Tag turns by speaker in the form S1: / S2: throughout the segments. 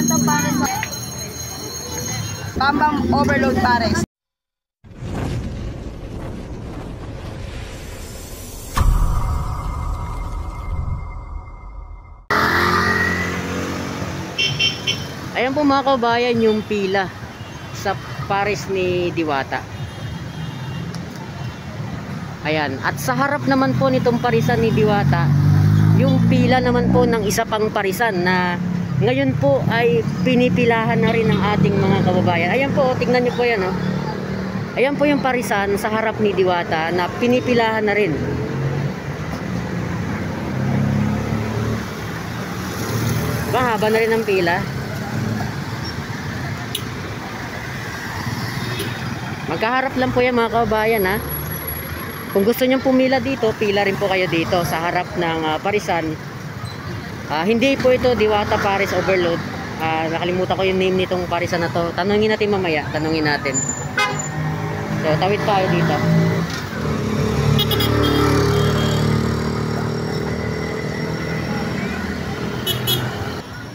S1: Encanto Pares. Bambang Overload Pares.
S2: Ayan po mga kabayan yung pila sa Pares ni Diwata. Ayan, at sa harap naman po nitong parisan ni Diwata, yung pila naman po ng isa pang parisan na ngayon po ay pinipilahan na rin ng ating mga kababayan. Ayan po, tingnan nyo po yan, oh. Ayan po yung parisan sa harap ni Diwata na pinipilahan na rin. Mahaba na rin ang pila. Magkaharap lang po yan mga kababayan, ha. Kung gusto nyong pumila dito, pila rin po kayo dito sa harap ng parisan. Hindi po ito Diwata Pares Overload. Nakalimutan ko yung name nitong parisan na to. Tanungin natin mamaya, tanungin natin. So tawid tayo dito.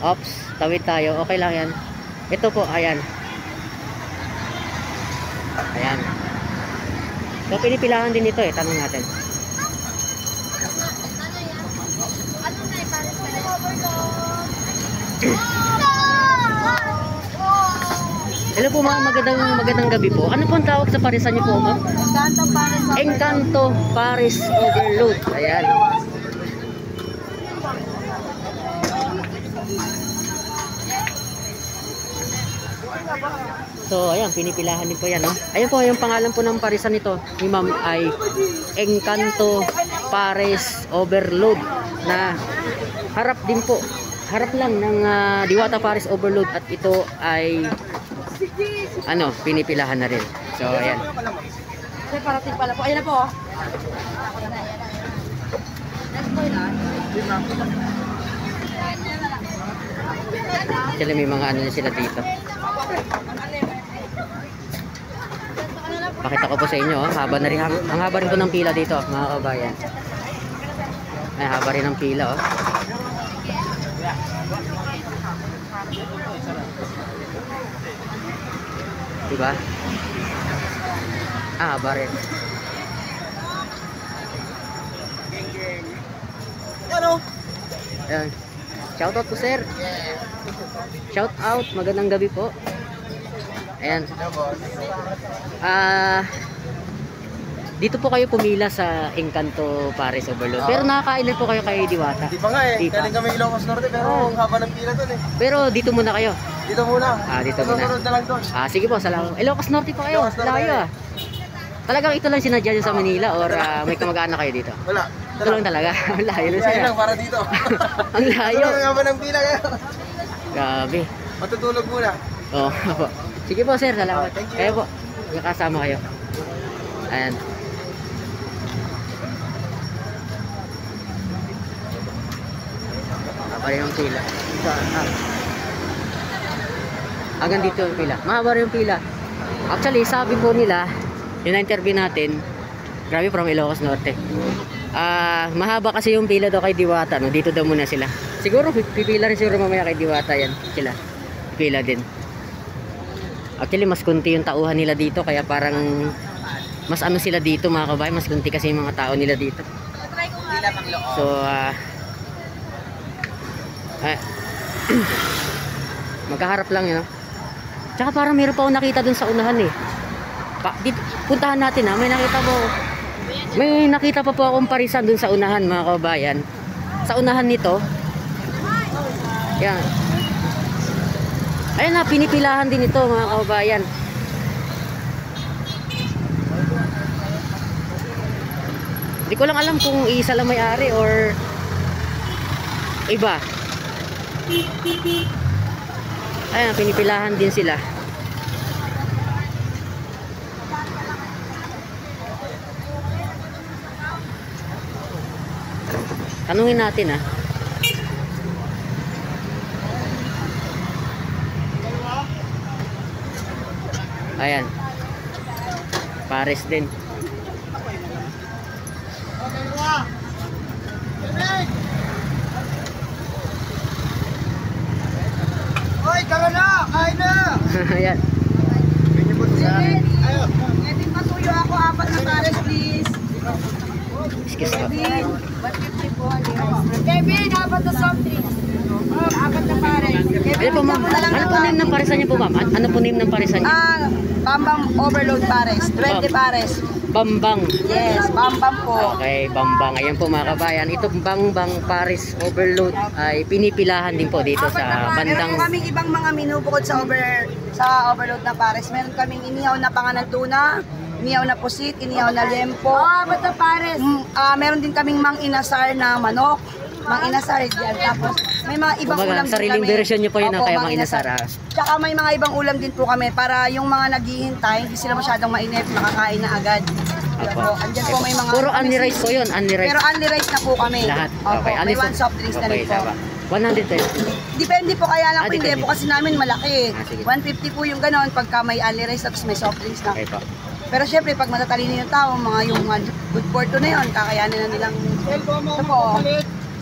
S2: Ops, tawid tayo. Okay lang yan. Ito po, ayan. Ayan. So pinipilahan din ito eh, tanong natin. Hello po mga magandang gabi po. Ano po ang tawag sa parisan niyo po, ma'am?
S1: Encanto Pares.
S2: Encanto Pares Overload. Ayan. So ayan, pinipilahan din po yan, no? Ayan po yung pangalan po ng parisan nito ni ma'am ay Encanto Pares Overload, na harap din po, harap lang ng Diwata Pares Overload, at ito ay ano, pinipilahan na rin. So ayan.
S1: Parating pala po. Ayan na po.
S2: Sila may mga ano sila dito. Pakita ko po sa inyo, haba na rin, ang haba rin po ng pila dito mga kabayan. Ay, haba rin ng pila, oh. Diba? Haba rin. Ayan. Shout out po sir. Shout out, magandang gabi po. Ayan. Dito po kayo pumila sa Encanto Pares Overload. Pero nakakain po kayo kay Diwata.
S3: Di pa nga eh. Galing kami Ilocos Norte pero ang haba ng pila doon eh.
S2: Pero dito muna kayo.
S3: Dito muna.
S2: Dito muna.
S3: Sunod na lang doon.
S2: Sige po, salamat. Ilocos Norte po kayo.
S3: Ilocos Norte.
S2: Layo ah. Talagang ito lang sinadya nyo sa Manila or may kamag-anak kayo dito?
S3: Wala.
S2: Ito lang talaga. Ang layo na
S3: Kaya
S2: siya.
S3: lang para dito.
S2: Ang layo.
S3: Ang haba ng pila kayo.
S2: Grabe.
S3: Matutulog muna.
S2: Oo. Sige po sir, salamat.
S3: Thank you.
S2: Kayo po, nakasama kayo. Ayan. Pare yung pila. Hanggang dito yung pila. Mahaba rin yung pila. Actually, sabi po nila, yung na-interview natin, grabe from Ilocos Norte. Mahaba kasi yung pila daw kay Diwata, no? Dito daw muna sila. Siguro pipila rin siguro mamaya kay Diwata yan. Sila. Pila din. Actually, mas kunti yung tauhan nila dito, kaya parang mas ano sila dito mga kabayan, mas kunti kasi yung mga tao nila dito. So, magkaharap lang yun, no? Tsaka parang meron pa akong nakita dun sa unahan eh. Puntahan natin ha, may nakita pa po akong parisan dun sa unahan mga kabayan. Sa unahan nito, yan. Ayan na, pinipilahan din ito mga kabayan. Hindi ko lang alam kung isa lang may-ari or iba. Ayan, pinipilahan din sila. Tanungin natin Ayan. Pares din.
S3: Hoy, tara na! Kain na!
S2: Ayan.
S3: Ganyan po sa akin. Ayaw.
S1: Kevin, matuyo ako. 4 na pares, please.
S2: Excuse me.
S1: Kevin, 150 po. Kevin, 4 na soft drinks. 4 na pares. Kevin,
S2: Ano po ma'am?
S1: bigyan mo na lang
S2: Ano po name ng parisan niyo po ma'am? Ano po name ng parisan niyo?
S1: Bambang overload pares. 20 pares.
S2: Bambang.
S1: Yes, bambang po.
S2: Okay, Bambang. Ayan po mga kabayan. Itong Bambang Paris Overload ay pinipilahan din po dito sa bandang...
S1: Meron kaming ibang mga menu bukod sa overload na pares. Meron kaming inihaw na pangalan tuna, inihaw na pusit, inihaw na lempo. Ba't na pares? Meron din kaming mang inasar na manok. Mang inasar yan. Tapos may mga ibang
S2: Kumbaga,
S1: ulam din
S2: sariling
S1: kami.
S2: version niyo po yun
S1: Opo,
S2: kaya
S1: Mang
S2: Mang Inasar.
S1: Tsaka may mga ibang ulam din po kami para yung mga naghihintay, hindi sila masyadong mainit, makakain na agad.
S2: Opo.
S1: Andyan po may mga...
S2: Puro only rice po yun, only rice.
S1: Pero only rice na po kami.
S2: Lahat.
S1: Opo,
S2: Okay,
S1: may one soft drinks na rin po.
S2: tama. 110.
S1: Depende po, kaya lang po hindi
S2: depende.
S1: po kasi namin malaki.
S2: Sige.
S1: 150 po yung ganon pagka may only rice tapos may soft drinks na.
S2: Okay po.
S1: Pero syempre pag matatalino yung tao, mga yung good for two na yun, kakayanin na nilang ito po.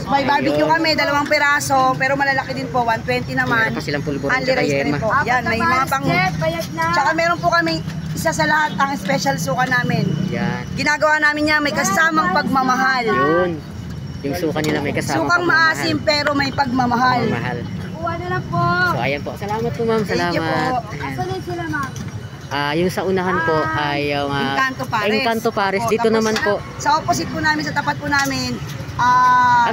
S1: May barbecue kami, 2 piraso, pero malalaki din po, 120 naman.
S2: Meron pa silang pulburo
S1: Only
S2: at
S1: rice na rin
S2: yema.
S1: po. Yan, may mga pang... Tsaka meron po kami isa sa lahat ang special suka namin.
S2: Yan.
S1: Ginagawa namin niya may kasamang pagmamahal.
S2: Yun. Yung suka nila may kasama
S1: Sukang maasim pero may pagmamahal.
S2: Mahal.
S1: Kuha na lang po.
S2: So ayan po. Salamat po ma'am.
S1: Thank you po.
S2: Salamat.
S1: Asan na sila, ma'am?
S2: Yung sa unahan po ay yung
S1: Encanto Pares.
S2: Encanto Pares.
S1: O,
S2: Dito
S1: tapos
S2: naman po.
S1: Sa opposite po namin, sa tapat po namin,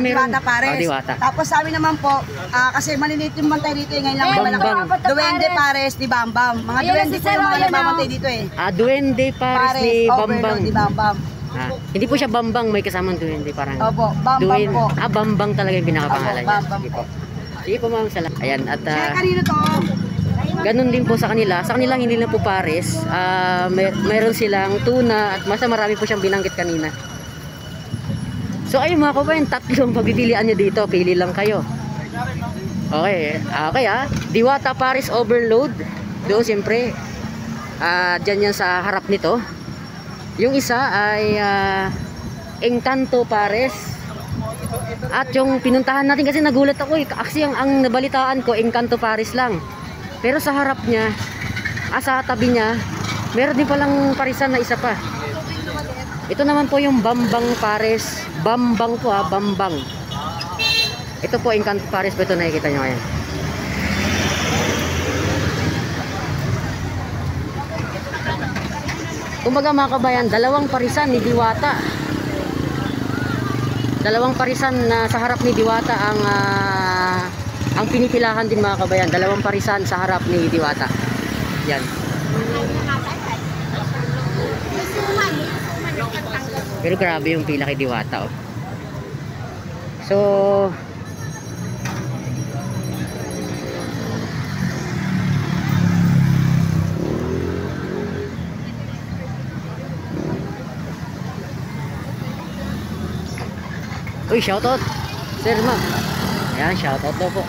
S2: meron.
S1: Diwata Pares.
S2: Diwata.
S1: Tapos sa amin naman po, kasi maliliit yung bantay dito ngayon lang may
S2: Bambang.
S1: malaki. Duwende Pares ni Bambam. Mga duwende po yung mga nagbabantay dito eh.
S2: Duwende Pares ni
S1: Overload
S2: Bambang.
S1: ni Bambam.
S2: Hindi po siya Bambang, may kasamang duwende parang.
S1: Opo, Bambam po.
S2: Bambang talaga yung pinakapangalan
S1: Opo,
S2: niya.
S1: Bambang
S2: Sige po. Sige po ma'am, salamat. Ayan at
S1: Kaya kanino to?
S2: ganun din po sa kanila. Sa kanila hindi na po pares. Meron silang tuna at marami po siyang binanggit kanina. So ayun mga kabayan, 3 pagpipilian nyo dito. Pili lang kayo. Okay. Okay Diwata Paris Overload. Doon siyempre. Dyan yan sa harap nito. Yung isa ay Encanto Pares. At yung pinuntahan natin kasi nagulat ako kasi ang nabalitaan ko Encanto Pares lang. Pero sa harap niya, sa tabi niya, meron din palang parisan na isa pa. Ito naman po yung Bambang Pares. Bambang po Bambang. Ito po Encanto Pares po ito nakikita nyo ngayon. Kumbaga mga kabayan, 2 parisan ni Diwata. 2 parisan na sa harap ni Diwata ang pinipilahan din mga kabayan. 2 parisan sa harap ni Diwata. Yan. Pero grabe yung pila kay Diwata So uy, shoutout sir ma'am. Ayan, shoutout daw po.